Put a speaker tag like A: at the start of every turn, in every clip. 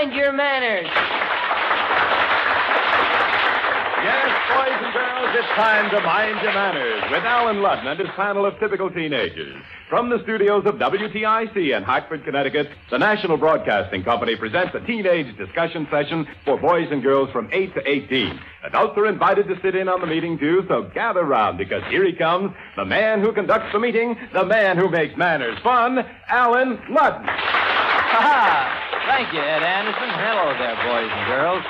A: mind your manners.
B: Yes, boys and girls, it's time to mind your manners with Allen Ludden and his panel of typical teenagers. From the studios of WTIC in Hartford, Connecticut, the National Broadcasting Company presents a teenage discussion session for boys and girls from 8 to 18. Adults are invited to sit in on the meeting, too, so gather round, because here he comes, the man who conducts the meeting, the man who makes manners fun, Allen Ludden.
C: Ha-ha! Thank you, Ed Anderson. Hello there, boys and girls.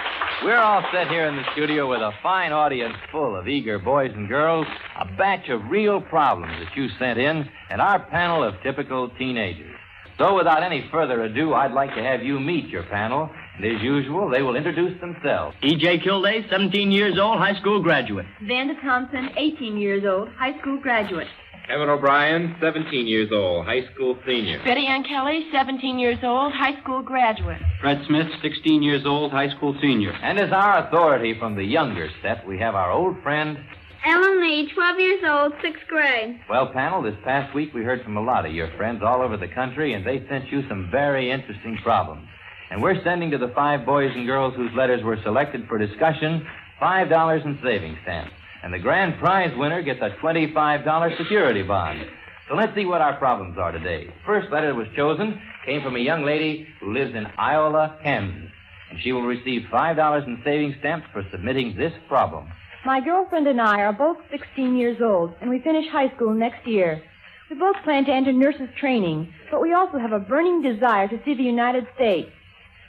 C: We're all set here in the studio with a fine audience full of eager boys and girls, a batch of real problems that you sent in, and our panel of typical teenagers. So without any further ado, I'd like to have you meet your panel, and as usual, they will introduce themselves.
D: E.J. Kilday, 17 years old, high school graduate.
E: Vanda Thompson, 18 years old, high school graduate.
F: Evan O'Brien, 17 years old, high school senior.
G: Betty Ann Kelly, 17 years old, high school graduate.
H: Fred Smith, 16 years old, high school senior.
C: And as our authority from the younger set, we have our old friend...
I: Ellen Lee, 12 years old, 6th grade.
C: Well, panel, this past week we heard from a lot of your friends all over the country, and they sent you some very interesting problems. And we're sending to the 5 boys and girls whose letters were selected for discussion $5 in savings stamps. And the grand prize winner gets a $25 security bond. So let's see what our problems are today. First letter that was chosen came from a young lady who lives in Iola, Kansas. And she will receive $5 in savings stamps for submitting this problem.
E: My girlfriend and I are both 16 years old, and we finish high school next year. We both plan to enter nurses' training, but we also have a burning desire to see the United States.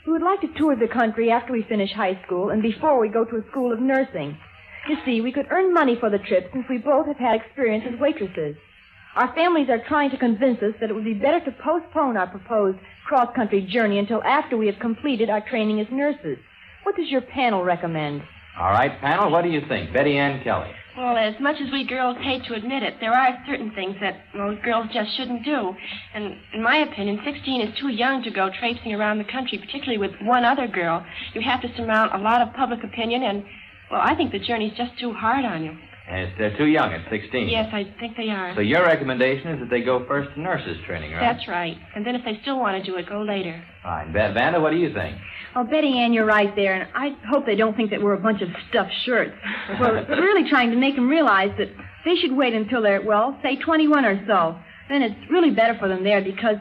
E: We would like to tour the country after we finish high school and before we go to a school of nursing. You see, we could earn money for the trip since we both have had experience as waitresses. Our families are trying to convince us that it would be better to postpone our proposed cross-country journey until after we have completed our training as nurses. What does your panel recommend?
C: All right, panel, what do you think? Betty Ann Kelly.
G: Well, as much as we girls hate to admit it, there are certain things that most girls just shouldn't do. And in my opinion, 16 is too young to go traipsing around the country, particularly with one other girl. You have to surmount a lot of public opinion, and, well, I think the journey's just too hard on you.
C: Yes, they're too young at 16.
G: Yes, I think they are.
C: So your recommendation is that they go first to nurses training, right?
G: That's right. And then if they still want to do it, go later.
C: Fine. Vanda, what do you think?
E: Well, Betty Ann, you're right there, and I hope they don't think that we're a bunch of stuffed shirts. We're really trying to make them realize that they should wait until they're, well, say 21 or so. Then it's really better for them there because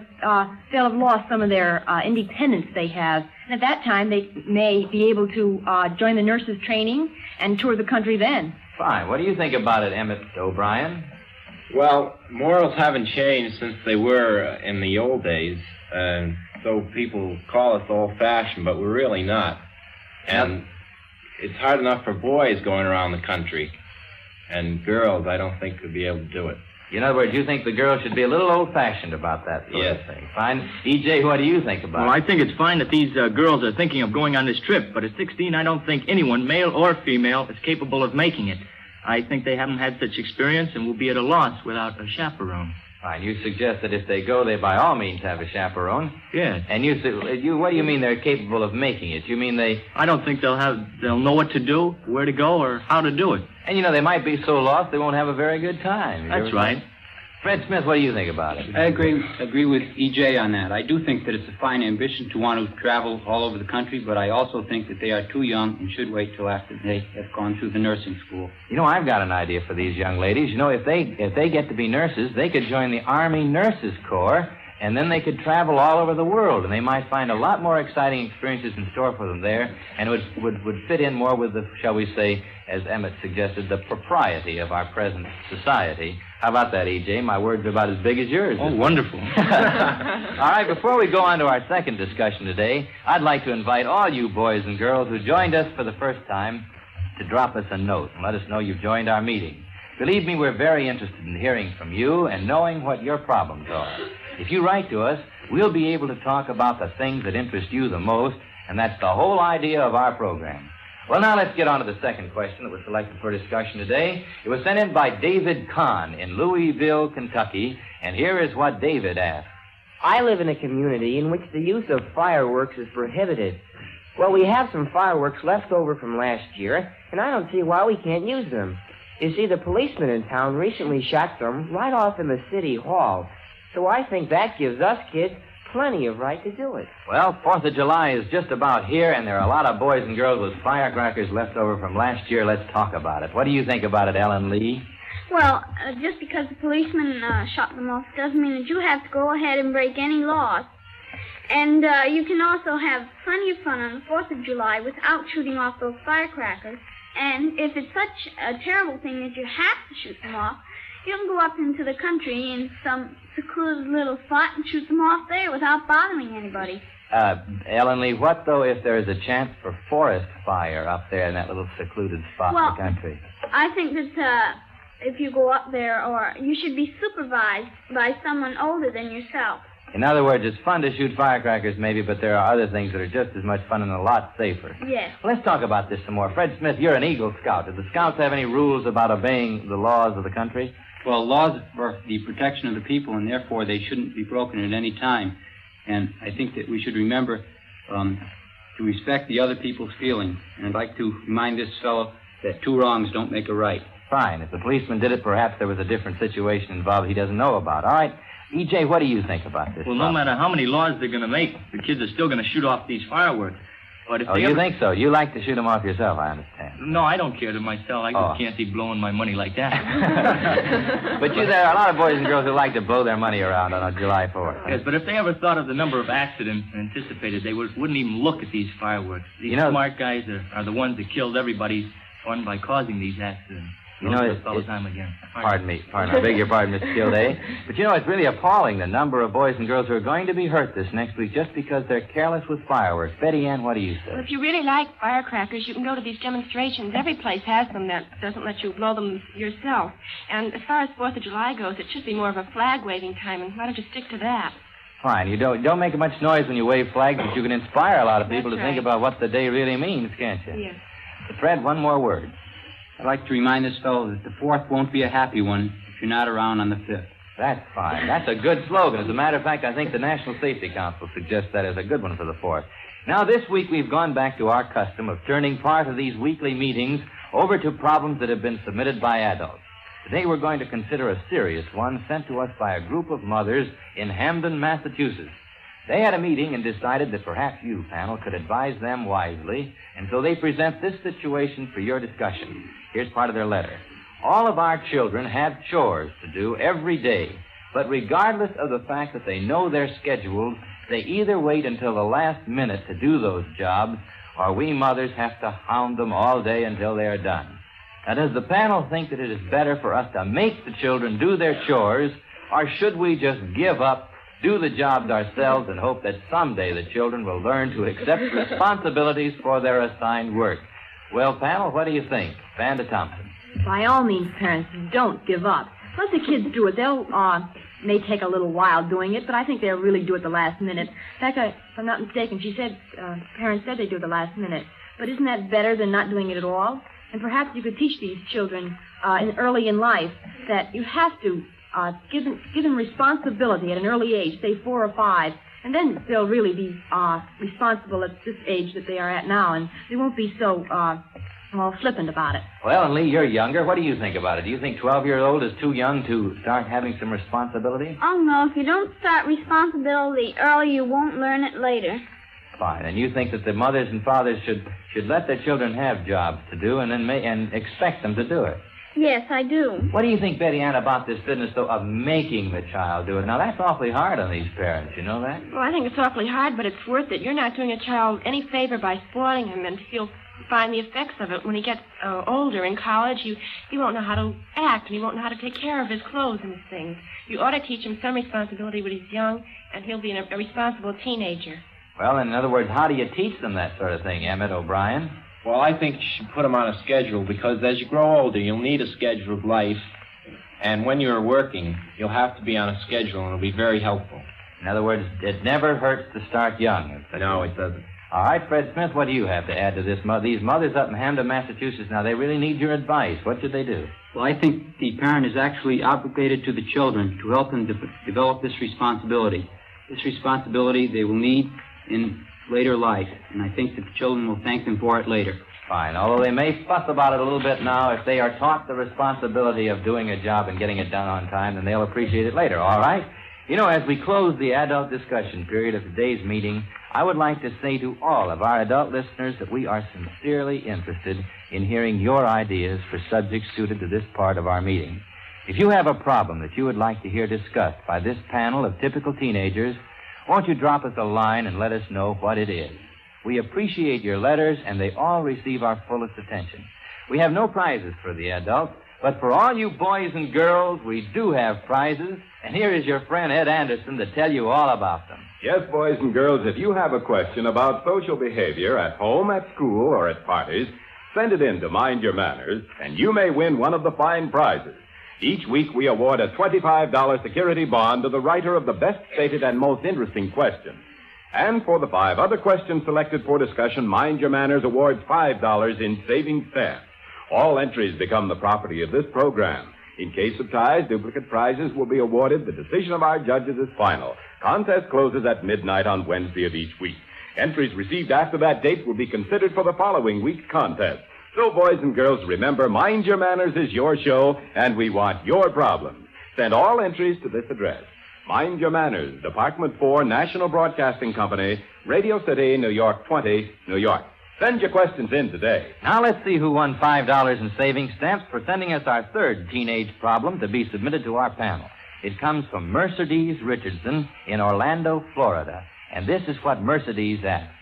E: they'll have lost some of their independence they have. And at that time, they may be able to join the nurses' training and tour the country then.
C: Fine. What do you think about it, Emmett O'Brien?
F: Well, morals haven't changed since they were in the old days. So people call us old-fashioned, but we're really not. And it's hard enough for boys going around the country. And girls, I don't think, could be able to do it.
C: In other words, you think the girls should be a little old-fashioned about that sort of thing. Fine. E.J., what do you think about it?
D: Well, I think it's fine that these girls are thinking of going on this trip, but at 16, I don't think anyone, male or female, is capable of making it. I think they haven't had such experience and will be at a loss without a chaperone.
C: Fine. You suggest that if they go, they by all means have a chaperone.
D: Yes.
C: And what do you mean they're capable of making it? You mean they...
D: I don't think they'll know what to do, where to go, or how to do it.
C: And, they might be so lost they won't have a very good time.
D: That's right.
C: Fred Smith, what do you think about it?
H: I agree with E.J. on that. I do think that it's a fine ambition to want to travel all over the country, but I also think that they are too young and should wait till after they have gone through the nursing school.
C: I've got an idea for these young ladies. If they get to be nurses, they could join the Army Nurses Corps, and then they could travel all over the world, and they might find a lot more exciting experiences in store for them there, and it would fit in more with the, shall we say, as Emmett suggested, the propriety of our present society. How about that, E.J.? My words are about as big as yours.
D: Oh, wonderful.
C: All right, before we go on to our second discussion today, I'd like to invite all you boys and girls who joined us for the first time to drop us a note and let us know you've joined our meeting. Believe me, we're very interested in hearing from you and knowing what your problems are. If you write to us, we'll be able to talk about the things that interest you the most, and that's the whole idea of our program. Well, now let's get on to the second question that was selected for discussion today. It was sent in by David Kahn in Louisville, Kentucky, and here is what David asked.
A: I live in a community in which the use of fireworks is prohibited. Well, we have some fireworks left over from last year, and I don't see why we can't use them. You see, the policeman in town recently shot some right off in the city hall. So I think that gives us kids plenty of right to do it.
C: Well, 4th of July is just about here, and there are a lot of boys and girls with firecrackers left over from last year. Let's talk about it. What do you think about it, Ellen Lee?
I: Well, just because the policeman shot them off doesn't mean that you have to go ahead and break any laws. And you can also have plenty of fun on the 4th of July without shooting off those firecrackers. And if it's such a terrible thing that you have to shoot them off, you can go up into the country in some secluded little spot and shoot them off there without bothering anybody.
C: Ellen Lee, what, though, if there is a chance for forest fire up there in that little secluded spot in the country?
I: I think that if you go up there, or you should be supervised by someone older than yourself.
C: In other words, it's fun to shoot firecrackers, maybe, but there are other things that are just as much fun and a lot safer.
I: Yes.
C: Let's talk about this some more. Fred Smith, you're an Eagle Scout. Do the Scouts have any rules about obeying the laws of the country?
H: Well, laws are the protection of the people, and therefore they shouldn't be broken at any time. And I think that we should remember to respect the other people's feelings. And I'd like to remind this fellow that 2 wrongs don't make a right.
C: Fine. If the policeman did it, perhaps there was a different situation involved he doesn't know about. All right. E.J., what do you think about this?
D: Well, no matter how many laws they're going to make, the kids are still going to shoot off these fireworks. But if
C: you think so? You like to shoot them off yourself, I understand.
D: No, I don't care to myself. I just can't be blowing my money like that.
C: But there are a lot of boys and girls who like to blow their money around on July 4th.
D: Yes, but if they ever thought of the number of accidents anticipated, they wouldn't even look at these fireworks. These smart guys are the ones that killed everybody's fun by causing these accidents. Pardon me. I beg your pardon, Mr. Gilday. But it's really appalling, the number of boys and girls who are going to be hurt this next week just because they're careless with fireworks. Betty Ann, what do you say?
G: Well, if you really like firecrackers, you can go to these demonstrations. Every place has them that doesn't let you blow them yourself. And as far as 4th of July goes, it should be more of a flag-waving time, and why don't you stick to that?
C: Fine. You don't make much noise when you wave flags, but you can inspire a lot of people to think about what the day really means, can't you?
G: Yes.
C: But Fred, one more word.
H: I'd like to remind this fellow that the 4th won't be a happy one if you're not around on the 5th.
C: That's fine. That's a good slogan. As a matter of fact, I think the National Safety Council suggests that as a good one for the 4th. Now, this week we've gone back to our custom of turning part of these weekly meetings over to problems that have been submitted by adults. Today we're going to consider a serious one sent to us by a group of mothers in Hamden, Massachusetts. They had a meeting and decided that perhaps you, panel, could advise them wisely, and so they present this situation for your discussion. Here's part of their letter. All of our children have chores to do every day, but regardless of the fact that they know their schedules, they either wait until the last minute to do those jobs, or we mothers have to hound them all day until they are done. Now, does the panel think that it is better for us to make the children do their chores, or should we just give up, do the jobs ourselves, and hope that someday the children will learn to accept responsibilities for their assigned work? Well, panel, what do you think? Vanda Thompson.
E: By all means, parents, don't give up. Let the kids do it. They'll may take a little while doing it, but I think they'll really do it the last minute. In fact, if I'm not mistaken, parents said they do it the last minute. But isn't that better than not doing it at all? And perhaps you could teach these children early in life that you have to give them responsibility at an early age, say 4 or 5, and then they'll really be responsible at this age that they are at now, and they won't be so flippant about it.
C: Well, and Lee, you're younger. What do you think about it? Do you think 12-year-old is too young to start having some responsibility?
I: Oh, no. If you don't start responsibility early, you won't learn it later.
C: Fine. And you think that the mothers and fathers should let their children have jobs to do and then and expect them to do it?
I: Yes, I do.
C: What do you think, Betty Ann, about this business, though, of making the child do it? Now, that's awfully hard on these parents. You know that?
G: Well, I think it's awfully hard, but it's worth it. You're not doing a child any favor by spoiling him, and he'll find the effects of it when he gets older in college. He won't know how to act, and he won't know how to take care of his clothes and his things. You ought to teach him some responsibility when he's young, and he'll be a responsible teenager.
C: Well, in other words, how do you teach them that sort of thing, Emmett O'Brien?
F: Well, I think you should put them on a schedule because as you grow older, you'll need a scheduled life. And when you're working, you'll have to be on a schedule, and it'll be very helpful.
C: In other words, it never hurts to start young.
F: No, it doesn't.
C: All right, Fred Smith, what do you have to add to this? These mothers up in Hamden, Massachusetts, now, they really need your advice. What should they do?
H: Well, I think the parent is actually obligated to the children to help them develop this responsibility. This responsibility they will need in later life, and I think that the children will thank them for it later.
C: Fine. Although they may fuss about it a little bit now, if they are taught the responsibility of doing a job and getting it done on time, then they'll appreciate it later, all right? You know, as we close the adult discussion period of today's meeting, I would like to say to all of our adult listeners that we are sincerely interested in hearing your ideas for subjects suited to this part of our meeting. If you have a problem that you would like to hear discussed by this panel of typical teenagers, won't you drop us a line and let us know what it is? We appreciate your letters, and they all receive our fullest attention. We have no prizes for the adults, but for all you boys and girls, we do have prizes, and here is your friend Ed Anderson to tell you all about them.
B: Yes, boys and girls, if you have a question about social behavior at home, at school, or at parties, send it in to Mind Your Manners, and you may win one of the fine prizes. Each week we award a $25 security bond to the writer of the best stated and most interesting question. And for the 5 other questions selected for discussion, Mind Your Manners awards $5 in savings stamps. All entries become the property of this program. In case of ties, duplicate prizes will be awarded. The decision of our judges is final. Contest closes at midnight on Wednesday of each week. Entries received after that date will be considered for the following week's contest. So, boys and girls, remember, Mind Your Manners is your show, and we want your problems. Send all entries to this address. Mind Your Manners, Department 4, National Broadcasting Company, Radio City, New York 20, New York. Send your questions in today.
C: Now let's see who won $5 in savings stamps for sending us our third teenage problem to be submitted to our panel. It comes from Mercedes Richardson in Orlando, Florida. And this is what Mercedes asks.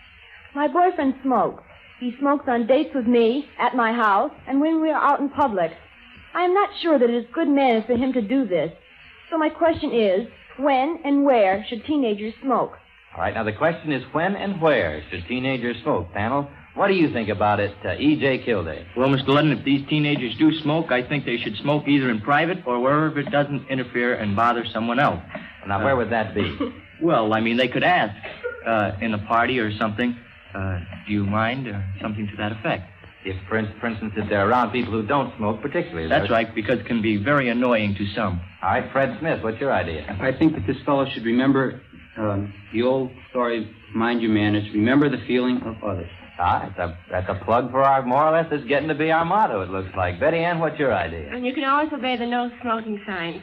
E: My boyfriend smokes. He smokes on dates with me, at my house, and when we are out in public. I am not sure that it is good manners for him to do this. So my question is, when and where should teenagers smoke?
C: All right, now the question is when and where should teenagers smoke, panel? What do you think about it, E.J. Kildare?
D: Well, Mr. Ludden, if these teenagers do smoke, I think they should smoke either in private or wherever it doesn't interfere and bother someone else.
C: Now, where would that be?
D: Well, I mean, they could ask in a party or something, do you mind, or something to that effect.
C: If, for instance, if they're around people who don't smoke particularly.
D: That's right, because it can be very annoying to some.
C: All right, Fred Smith, what's your idea?
H: I think that this fellow should remember the old story, Mind Your Manners, remember the feeling of others.
C: That's a plug for our, more or less, it's getting to be our motto, it looks like. Betty Ann, what's your idea?
G: And you can always obey the no smoking signs.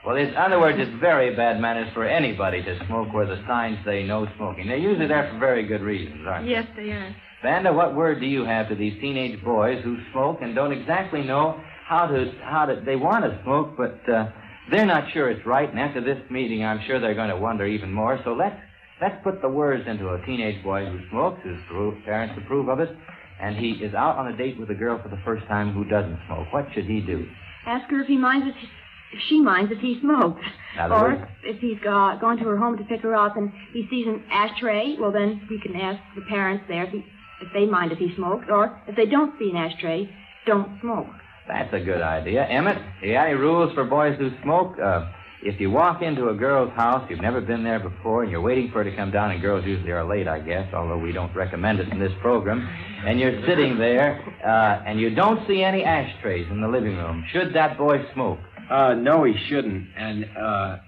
C: Well, in other words, it's very bad manners for anybody to smoke where the signs say no smoking. They're usually there for very good reasons, aren't they?
G: Yes, they are.
C: Vanda, what word do you have to these teenage boys who smoke and don't exactly know how to they want to smoke, but they're not sure it's right, and after this meeting, I'm sure they're going to wonder even more. So let's put the words into a teenage boy who smokes, whose parents approve of it, and he is out on a date with a girl for the first time who doesn't smoke. What should he do?
E: Ask her if he minds if she minds if he smokes. Or if he's gone to her home to pick her up and he sees an ashtray, well, then he can ask the parents there if they mind if he smokes, or if they don't see an ashtray, don't smoke.
C: That's a good idea. Emmett, do you have any rules for boys who smoke? If you walk into a girl's house, you've never been there before, and you're waiting for her to come down, and girls usually are late, I guess, although we don't recommend it in this program, and you're sitting there, and you don't see any ashtrays in the living room, should that boy smoke?
F: No, he shouldn't. And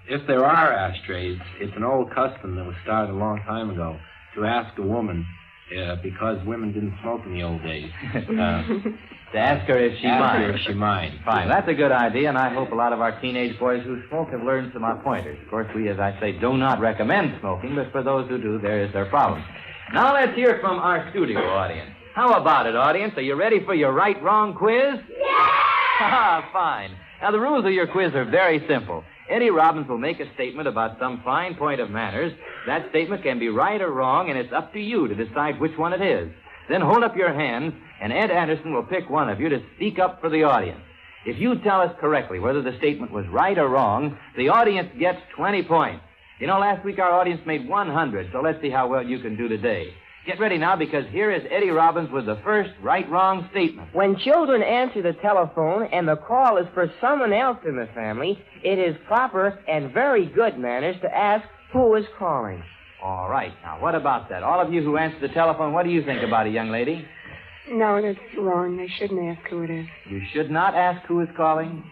F: if there are ashtrays, it's an old custom that was started a long time ago to ask a woman, because women didn't smoke in the old days.
C: To ask her if she minds.
F: If she minds.
C: Fine. That's a good idea, and I hope a lot of our teenage boys who smoke have learned some of our pointers. Of course, we, as I say, do not recommend smoking, but for those who do, there is their problem. Now let's hear from our studio audience. How about it, audience? Are you ready for your right-wrong quiz? Yeah! Fine. Now, the rules of your quiz are very simple. Eddie Robbins will make a statement about some fine point of manners. That statement can be right or wrong, and it's up to you to decide which one it is. Then hold up your hands, and Ed Anderson will pick one of you to speak up for the audience. If you tell us correctly whether the statement was right or wrong, the audience gets 20 points. You know, last week our audience made 100, so let's see how well you can do today. Get ready now, because here is Eddie Robbins with the first right-wrong statement.
A: When children answer the telephone and the call is for someone else in the family, it is proper and very good manners to ask who is calling.
C: All right. Now, what about that? All of you who answer the telephone, what do you think about it, young lady?
J: No, that's wrong. They shouldn't ask who it is.
C: You should not ask who is calling?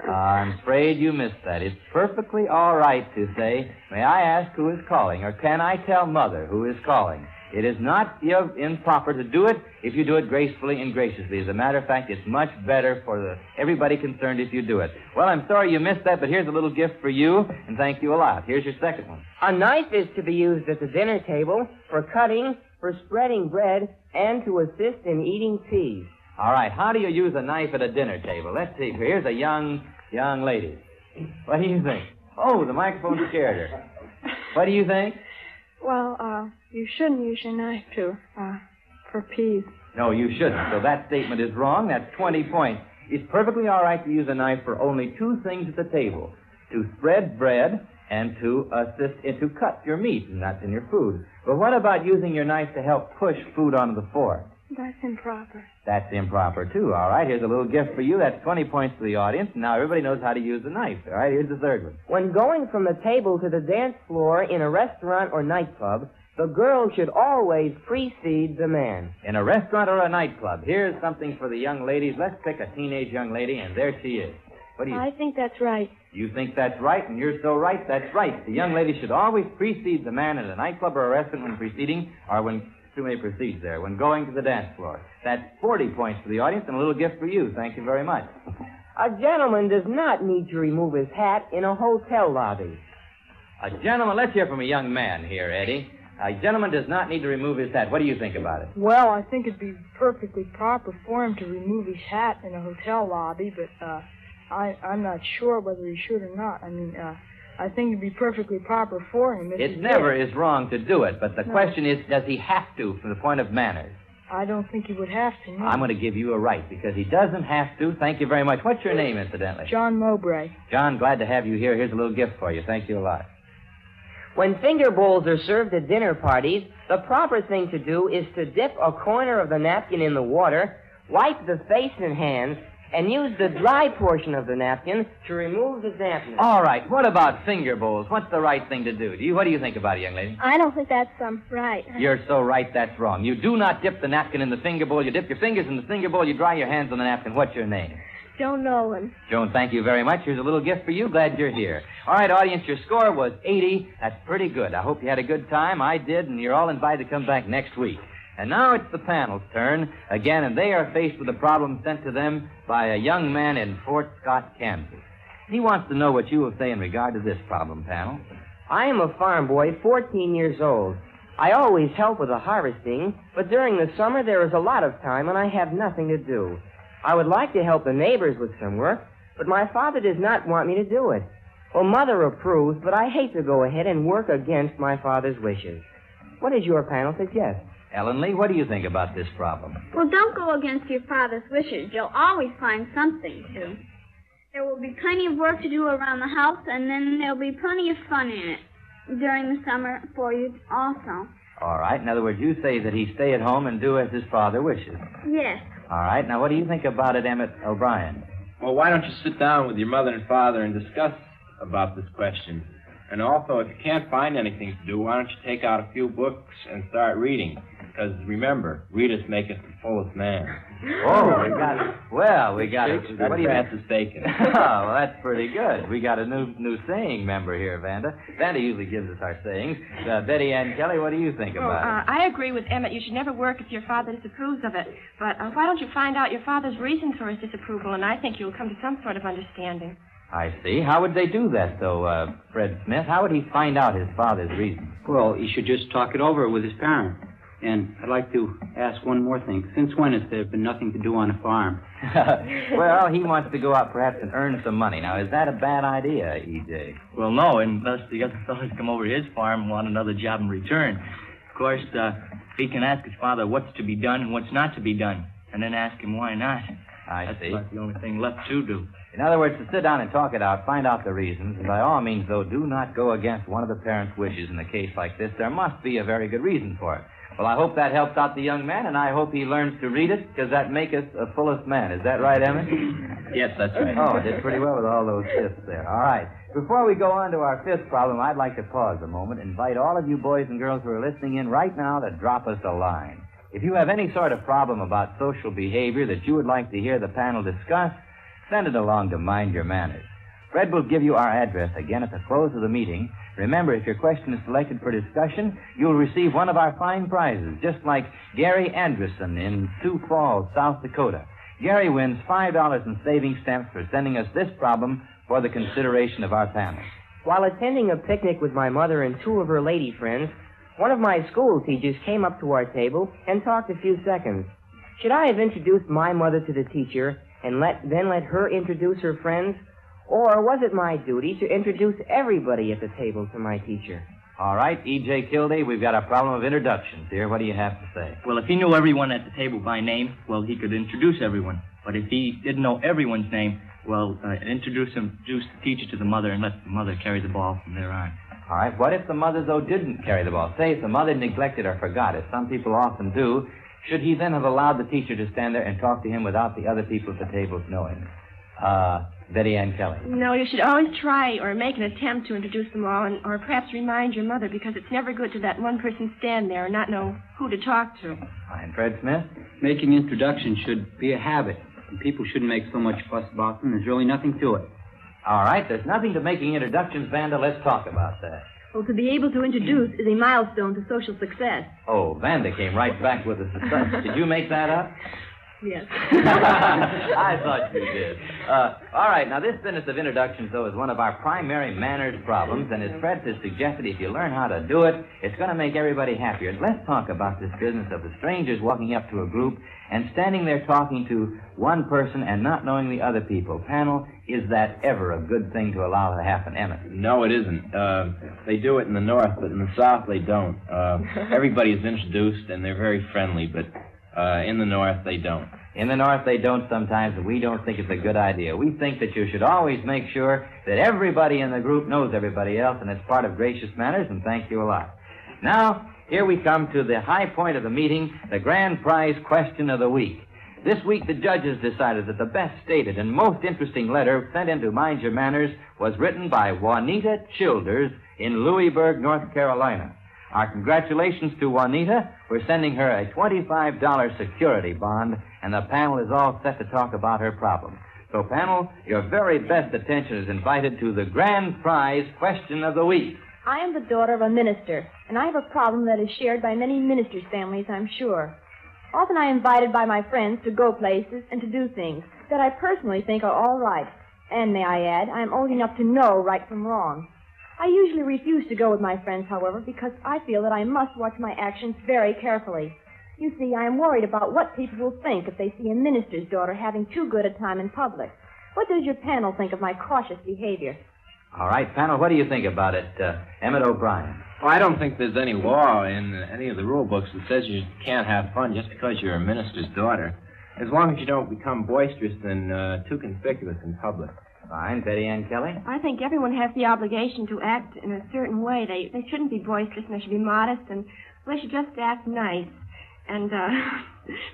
C: I'm afraid you missed that. It's perfectly all right to say, may I ask who is calling, or can I tell Mother who is calling? It is not improper to do it if you do it gracefully and graciously. As a matter of fact, it's much better for everybody concerned if you do it. Well, I'm sorry you missed that, but here's a little gift for you, and thank you a lot. Here's your second one.
A: A knife is to be used at the dinner table for cutting, for spreading bread, and to assist in eating peas.
C: All right, how do you use a knife at a dinner table? Let's see. Here's a young lady. What do you think? Oh, the microphone scared her. What do you think?
J: Well, you shouldn't use your knife for peas.
C: No, you shouldn't. So that statement is wrong. That's 20 points. It's perfectly all right to use a knife for only two things at the table: to spread bread and to assist to cut your meat, and that's in your food. But what about using your knife to help push food onto the fork?
J: That's improper.
C: That's improper, too. All right, here's a little gift for you. That's 20 points for the audience. Now everybody knows how to use the knife. All right, here's the third one.
A: When going from the table to the dance floor in a restaurant or nightclub, the girl should always precede the man.
C: In a restaurant or a nightclub, here's something for the young ladies. Let's pick a teenage young lady, and there she is. What do you
J: I think that's right.
C: You think that's right, and you're so right, that's right. The young lady should always precede the man in a nightclub or a restaurant when preceding, or when too many proceeds there, when going to the dance floor. That's 40 points for the audience and a little gift for you. Thank you very much.
A: A gentleman does not need to remove his hat in a hotel lobby.
C: A gentleman, let's hear from a young man here, Eddie. A gentleman does not need to remove his hat. What do you think about it?
K: Well, I think it'd be perfectly proper for him to remove his hat in a hotel lobby, but I'm not sure whether he should or not. I mean, I think it'd be perfectly proper for him.
C: It never is wrong to do it, but the question is, does he have to from the point of manners?
K: I don't think he would have to, no.
C: I'm going to give you a right, because he doesn't have to. Thank you very much. What's your name, incidentally?
K: John Mowbray.
C: John, glad to have you here. Here's a little gift for you. Thank you a lot.
A: When finger bowls are served at dinner parties, the proper thing to do is to dip a corner of the napkin in the water, wipe the face and hands, and use the dry portion of the napkin to remove the dampness.
C: All right. What about finger bowls? What's the right thing to do? What do you think about it, young lady?
I: I don't think that's right.
C: You're so right, that's wrong. You do not dip the napkin in the finger bowl. You dip your fingers in the finger bowl. You dry your hands on the napkin. What's your name?
I: Joan Nolan.
C: Joan, thank you very much. Here's a little gift for you. Glad you're here. All right, audience, your score was 80. That's pretty good. I hope you had a good time. I did, and you're all invited to come back next week. And now it's the panel's turn again, and they are faced with a problem sent to them by a young man in Fort Scott, Kansas. He wants to know what you will say in regard to this problem, panel.
A: I am a farm boy, 14 years old. I always help with the harvesting, but during the summer there is a lot of time and I have nothing to do. I would like to help the neighbors with some work, but my father does not want me to do it. Well, Mother approves, but I hate to go ahead and work against my father's wishes. What does your panel suggest?
C: Ellen Lee, what do you think about this problem?
I: Well, don't go against your father's wishes. You'll always find something to do. There will be plenty of work to do around the house, and then there'll be plenty of fun in it during the summer for you also.
C: All right. In other words, you say that he stay at home and do as his father wishes.
I: Yes.
C: All right. Now, what do you think about it, Emmett O'Brien?
F: Well, why don't you sit down with your mother and father and discuss about this question? And also, if you can't find anything to do, why don't you take out a few books and start reading? Because remember, readers make us the fullest man.
C: Oh, we got it. Well, we got it.
F: What do you Francis Bacon?
C: Oh, well, that's pretty good. We got a new saying member here, Vanda. Vanda usually gives us our sayings. Betty Ann Kelly, what do you think about it?
G: I agree with Emmett. You should never work if your father disapproves of it. But why don't you find out your father's reason for his disapproval, and I think you'll come to some sort of understanding.
C: I see. How would they do that, though, Fred Smith? How would he find out his father's reason?
H: Well, he should just talk it over with his parents. And I'd like to ask one more thing. Since when has there been nothing to do on a farm?
C: Well, he wants to go out perhaps and earn some money. Now, is that a bad idea, E.J.?
D: Well, no, unless the other fellows come over to his farm and want another job in return. Of course, he can ask his father what's to be done and what's not to be done, and then ask him why not.
C: I see.
D: That's the only thing left to do.
C: In other words, to sit down and talk it out, find out the reasons, and by all means, though, do not go against one of the parents' wishes in a case like this. There must be a very good reason for it. Well, I hope that helps out the young man, and I hope he learns to read it, because that makes us a fullest man. Is that right, Emmett?
F: Yes, that's right.
C: Oh, did pretty well with all those fifths there. All right. Before we go on to our fifth problem, I'd like to pause a moment and invite all of you boys and girls who are listening in right now to drop us a line. If you have any sort of problem about social behavior that you would like to hear the panel discuss, send it along to Mind Your Manners. Fred will give you our address again at the close of the meeting, Remember, if your question is selected for discussion, you'll receive one of our fine prizes, just like Gary Anderson in Sioux Falls, South Dakota. Gary wins $5 in savings stamps for sending us this problem for the consideration of our panel.
A: While attending a picnic with my mother and two of her lady friends, one of my school teachers came up to our table and talked a few seconds. Should I have introduced my mother to the teacher and then let her introduce her friends? Or was it my duty to introduce everybody at the table to my teacher?
C: All right, E.J. Kildee, we've got a problem of introductions here. What do you have to say?
D: Well, if he knew everyone at the table by name, well, he could introduce everyone. But if he didn't know everyone's name, well, introduce the teacher to the mother and let the mother carry the ball from there on.
C: All right, what if the mother, though, didn't carry the ball? Say if the mother neglected or forgot, as some people often do, should he then have allowed the teacher to stand there and talk to him without the other people at the table knowing? Betty Ann Kelly.
G: No, you should always try or make an attempt to introduce them all, or perhaps remind your mother, because it's never good to let one person stand there and not know who to talk to.
C: Fine. Fred Smith?
H: Making introductions should be a habit, and people shouldn't make so much fuss about them. There's really nothing to it.
C: All right, there's nothing to making introductions, Vanda. Let's talk about that.
E: Well, to be able to introduce is a milestone to social success.
C: Oh, Vanda came right back with a success. Did you make that up?
E: Yes.
C: I thought you did. All right, now this business of introductions, though, is one of our primary manners problems, and as Fred has suggested, if you learn how to do it, it's going to make everybody happier. Let's talk about this business of the strangers walking up to a group and standing there talking to one person and not knowing the other people. Panel, is that ever a good thing to allow to happen, Emmett?
F: No, it isn't. They do it in the North, but in the South they don't. Everybody's introduced, and they're very friendly, but in the North they don't.
C: In the North they don't sometimes, and we don't think it's a good idea. We think that you should always make sure that everybody in the group knows everybody else, and it's part of gracious manners, and thank you a lot. Now, here we come to the high point of the meeting, the grand prize question of the week. This week, the judges decided that the best stated and most interesting letter sent in to Mind Your Manners was written by Juanita Childers in Louisburg, North Carolina. Our congratulations to Juanita. We're sending her a $25 security bond, and the panel is all set to talk about her problem. So, panel, your very best attention is invited to the grand prize question of the week.
E: I am the daughter of a minister, and I have a problem that is shared by many ministers' families, I'm sure. Often I am invited by my friends to go places and to do things that I personally think are all right. And may I add, I am old enough to know right from wrong. I usually refuse to go with my friends, however, because I feel that I must watch my actions very carefully. You see, I am worried about what people will think if they see a minister's daughter having too good a time in public. What does your panel think of my cautious behavior?
C: All right, panel, what do you think about it, Emmett O'Brien?
F: Well, I don't think there's any law in any of the rule books that says you can't have fun just because you're a minister's daughter, as long as you don't become boisterous and too conspicuous in public.
C: Fine. Betty Ann Kelly?
G: I think everyone has the obligation to act in a certain way. They shouldn't be boisterous, and they should be modest, and they should just act nice. And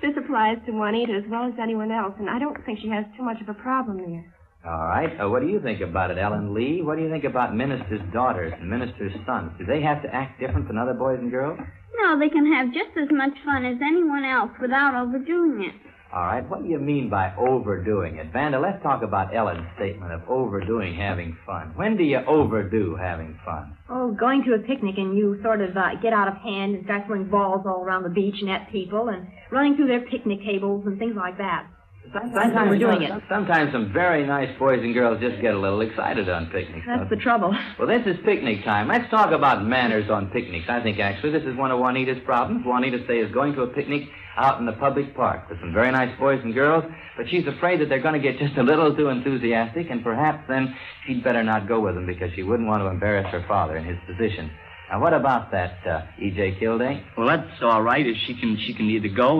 G: this applies to Juanita as well as anyone else, and I don't think she has too much of a problem there.
C: All right. What do you think about it, Ellen Lee? What do you think about ministers' daughters and ministers' sons? Do they have to act different than other boys and girls?
I: No, they can have just as much fun as anyone else without overdoing it.
C: All right. What do you mean by overdoing it? Vanda, let's talk about Ellen's statement of overdoing having fun. When do you overdo having fun?
E: Oh, going to a picnic and you sort of get out of hand and start throwing balls all around the beach and at people and running through their picnic tables and things like that.
C: Sometimes we're doing it. Sometimes some very nice boys and girls just get a little excited on picnics.
E: That's the trouble.
C: Well, this is picnic time. Let's talk about manners on picnics. I think, actually, this is one of Juanita's problems. Juanita, say, is going to a picnic out in the public park with some very nice boys and girls, but she's afraid that they're going to get just a little too enthusiastic, and perhaps then she'd better not go with them because she wouldn't want to embarrass her father in his position. Now, what about that, E.J. Kildee?
D: Well, that's all right if she can either go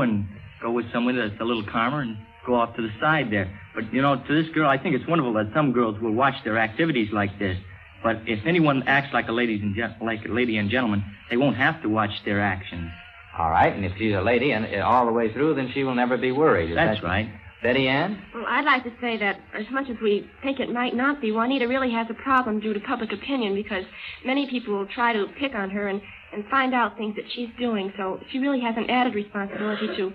D: with someone that's a little calmer and go off to the side there. But, to this girl, I think it's wonderful that some girls will watch their activities like this. But if anyone acts like a lady and gentleman, they won't have to watch their actions.
C: All right, and if she's a lady and all the way through, then she will never be worried.
D: That's right.
C: Betty Ann?
G: Well, I'd like to say that as much as we think it might not be, Juanita really has a problem due to public opinion because many people will try to pick on her and find out things that she's doing. So she really has an added responsibility to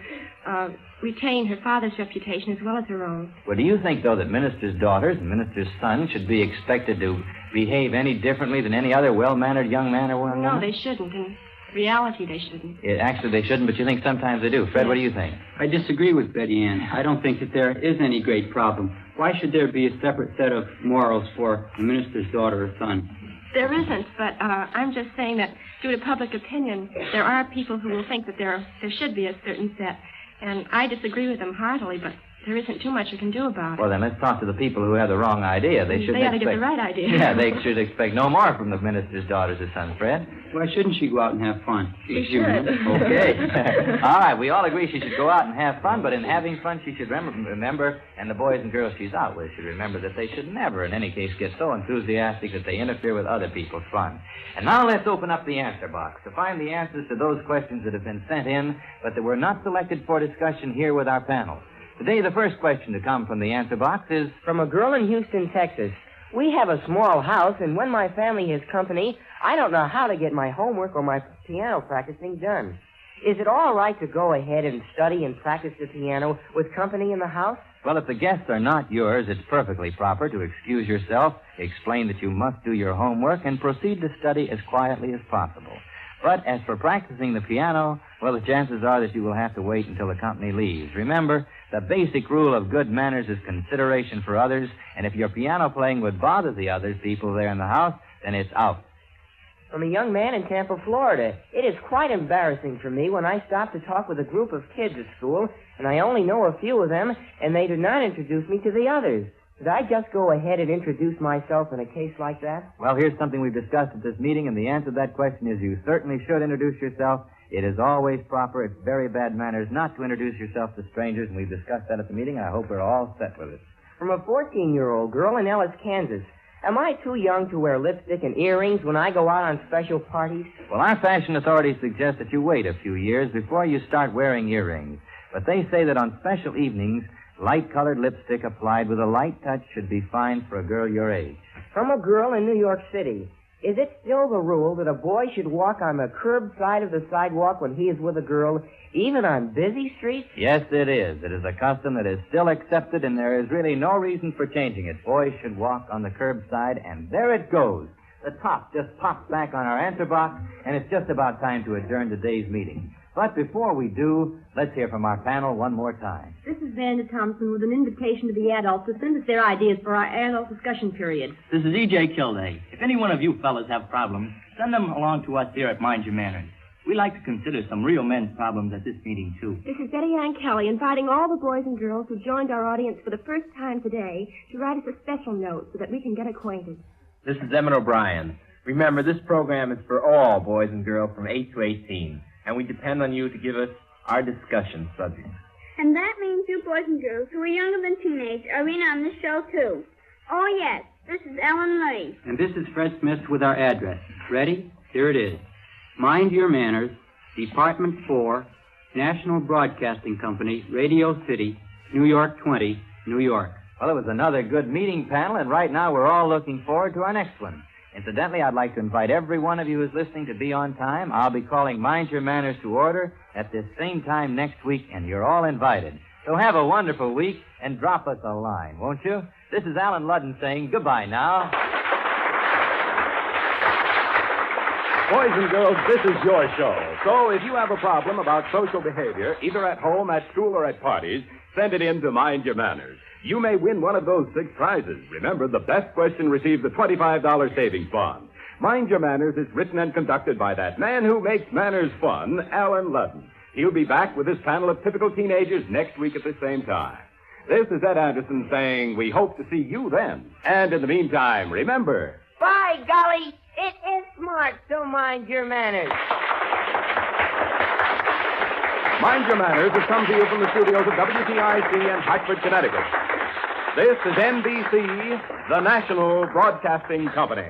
G: retain her father's reputation as well as her own.
C: Well, do you think, though, that ministers' daughters and ministers' sons should be expected to behave any differently than any other well-mannered young man or woman?
G: No, they shouldn't. In reality, they shouldn't.
C: Actually, they shouldn't, but you think sometimes they do. Fred, what do you think?
H: I disagree with Betty Ann. I don't think that there is any great problem. Why should there be a separate set of morals for the minister's daughter or son?
G: There isn't, but I'm just saying that due to public opinion, there are people who will think that there should be a certain set. And I disagree with them heartily, but there isn't too much you can do about it.
C: Well, then let's talk to the people who have the wrong idea. They
G: ought to get the right idea.
C: Yeah, they should expect no more from the minister's daughters or sons, Fred.
H: Why shouldn't she go out and have fun?
G: She should.
C: Okay. All right, we all agree she should go out and have fun, but in having fun, she should remember, and the boys and girls she's out with should remember that they should never, in any case, get so enthusiastic that they interfere with other people's fun. And now let's open up the answer box to find the answers to those questions that have been sent in, but that were not selected for discussion here with our panel. Today, the first question to come from the answer box is...
A: From a girl in Houston, Texas. We have a small house, and when my family has company, I don't know how to get my homework or my piano practicing done. Is it all right to go ahead and study and practice the piano with company in the house?
C: Well, if the guests are not yours, it's perfectly proper to excuse yourself, explain that you must do your homework, and proceed to study as quietly as possible. But as for practicing the piano, well, the chances are that you will have to wait until the company leaves. Remember, the basic rule of good manners is consideration for others, and if your piano playing would bother the other people there in the house, then it's out.
A: From a young man in Tampa, Florida. It is quite embarrassing for me when I stop to talk with a group of kids at school, and I only know a few of them, and they do not introduce me to the others. Should I just go ahead and introduce myself in a case like that?
C: Well, here's something we've discussed at this meeting, and the answer to that question is you certainly should introduce yourself. It is always proper. It's very bad manners not to introduce yourself to strangers, and we've discussed that at the meeting, and I hope we're all set with it.
A: From a 14-year-old girl in Ellis, Kansas. Am I too young to wear lipstick and earrings when I go out on special parties?
C: Well, our fashion authorities suggest that you wait a few years before you start wearing earrings. But they say that on special evenings, light-colored lipstick applied with a light touch should be fine for a girl your age.
A: From a girl in New York City. Is it still the rule that a boy should walk on the curb side of the sidewalk when he is with a girl, even on busy streets?
C: Yes, it is. It is a custom that is still accepted, and there is really no reason for changing it. Boys should walk on the curb side, and there it goes. The top just pops back on our answer box, and it's just about time to adjourn today's meeting. But before we do, let's hear from our panel one more time.
E: This is Vanda Thompson with an invitation to the adults to send us their ideas for our adult discussion period.
D: This is E.J. Kilday. If any one of you fellas have problems, send them along to us here at Mind Your Manners. We like to consider some real men's problems at this meeting, too.
G: This is Betty Ann Kelly inviting all the boys and girls who joined our audience for the first time today to write us a special note so that we can get acquainted.
F: This is Emmett O'Brien. Remember, this program is for all boys and girls from 8 to 18, and we depend on you to give us our discussion subjects.
I: And that means you boys and girls who are younger than teenage are in on this show, too. Oh, yes, this is Allen Ludden.
H: And this is Fred Smith with our address. Ready? Here it is. Mind Your Manners, Department 4, National Broadcasting Company, Radio City, New York 20, New York.
C: Well, it was another good meeting, panel, and right now we're all looking forward to our next one. Incidentally, I'd like to invite every one of you who's listening to be on time. I'll be calling Mind Your Manners to order at this same time next week, and you're all invited. So have a wonderful week, and drop us a line, won't you? This is Allen Ludden saying goodbye now.
B: Boys and girls, this is your show. So if you have a problem about social behavior, either at home, at school, or at parties, send it in to Mind Your Manners. You may win one of those 6 prizes. Remember, the best question receives a $25 savings bond. Mind Your Manners is written and conducted by that man who makes manners fun, Allen Ludden. He'll be back with his panel of typical teenagers next week at the same time. This is Ed Anderson saying we hope to see you then. And in the meantime, remember...
A: By golly, it is smart to mind your manners.
B: Mind Your Manners has come to you from the studios of WTIC in Hartford, Connecticut. This is NBC, the National Broadcasting Company.